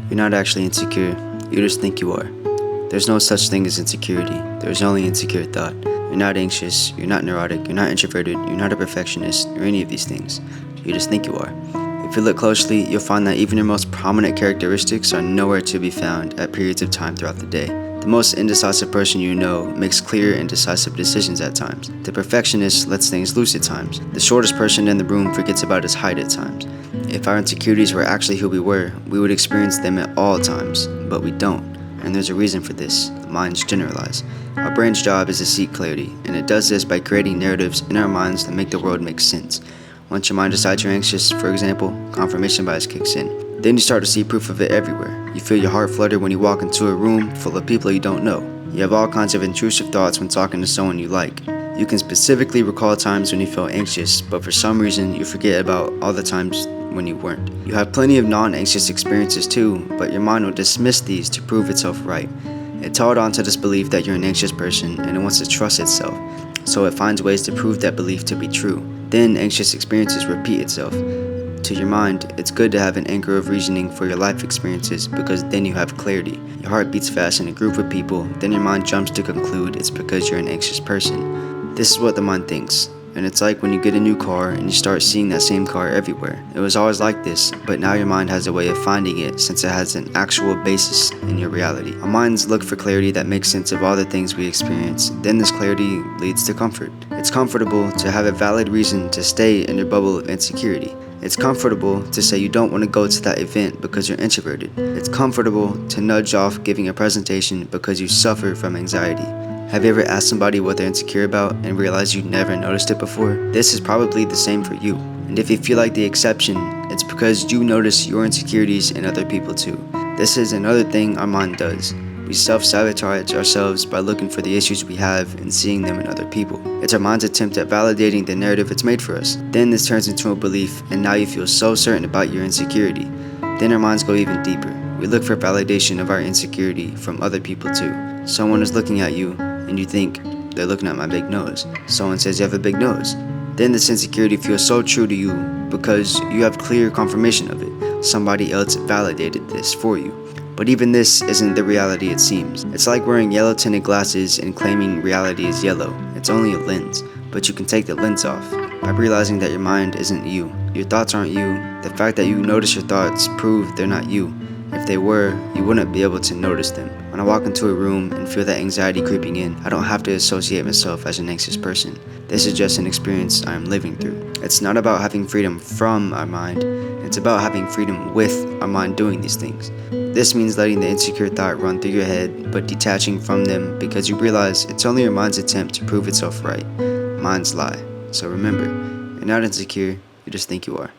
You're not actually insecure, you just think you are. There's no such thing as insecurity, there's only insecure thought. You're not anxious, you're not neurotic, you're not introverted, you're not a perfectionist, or any of these things. You just think you are. If you look closely, you'll find that even your most prominent characteristics are nowhere to be found at periods of time throughout the day. The most indecisive person you know makes clear and decisive decisions at times. The perfectionist lets things loose at times. The shortest person in the room forgets about his height at times. If our insecurities were actually who we were, we would experience them at all times, but we don't. And there's a reason for this. Minds generalize. Our brain's job is to seek clarity, and it does this by creating narratives in our minds that make the world make sense. Once your mind decides you're anxious, for example, confirmation bias kicks in. Then you start to see proof of it everywhere. You feel your heart flutter when you walk into a room full of people you don't know. You have all kinds of intrusive thoughts when talking to someone you like. You can specifically recall times when you felt anxious, but for some reason you forget about all the times when you weren't. You have plenty of non-anxious experiences too, but your mind will dismiss these to prove itself right. It's held on to this belief that you're an anxious person, and it wants to trust itself, so it finds ways to prove that belief to be true. Then anxious experiences repeat itself. To your mind, it's good to have an anchor of reasoning for your life experiences because then you have clarity. Your heart beats fast in a group of people, then your mind jumps to conclude it's because you're an anxious person. This is what the mind thinks. And it's like when you get a new car and you start seeing that same car everywhere. It was always like this, but now your mind has a way of finding it since it has an actual basis in your reality. Our minds look for clarity that makes sense of all the things we experience. Then this clarity leads to comfort. It's comfortable to have a valid reason to stay in your bubble of insecurity. It's comfortable to say you don't want to go to that event because you're introverted. It's comfortable to nudge off giving a presentation because you suffer from anxiety. Have you ever asked somebody what they're insecure about and realized you never noticed it before? This is probably the same for you. And if you feel like the exception, it's because you notice your insecurities in other people too. This is another thing our mind does. We self-sabotage ourselves by looking for the issues we have and seeing them in other people. It's our mind's attempt at validating the narrative it's made for us. Then this turns into a belief, and now you feel so certain about your insecurity. Then our minds go even deeper. We look for validation of our insecurity from other people too. Someone is looking at you, and you think, they're looking at my big nose. Someone says you have a big nose. Then this insecurity feels so true to you because you have clear confirmation of it. Somebody else validated this for you. But even this isn't the reality it seems. It's like wearing yellow tinted glasses and claiming reality is yellow. It's only a lens, but you can take the lens off by realizing that your mind isn't you. Your thoughts aren't you. The fact that you notice your thoughts prove they're not you. If they were, you wouldn't be able to notice them. When I walk into a room and feel that anxiety creeping in, I don't have to associate myself as an anxious person. This is just an experience I am living through. It's not about having freedom from our mind, it's about having freedom with our mind doing these things. This means letting the insecure thought run through your head, but detaching from them because you realize it's only your mind's attempt to prove itself right. Minds lie. So remember, you're not insecure, you just think you are.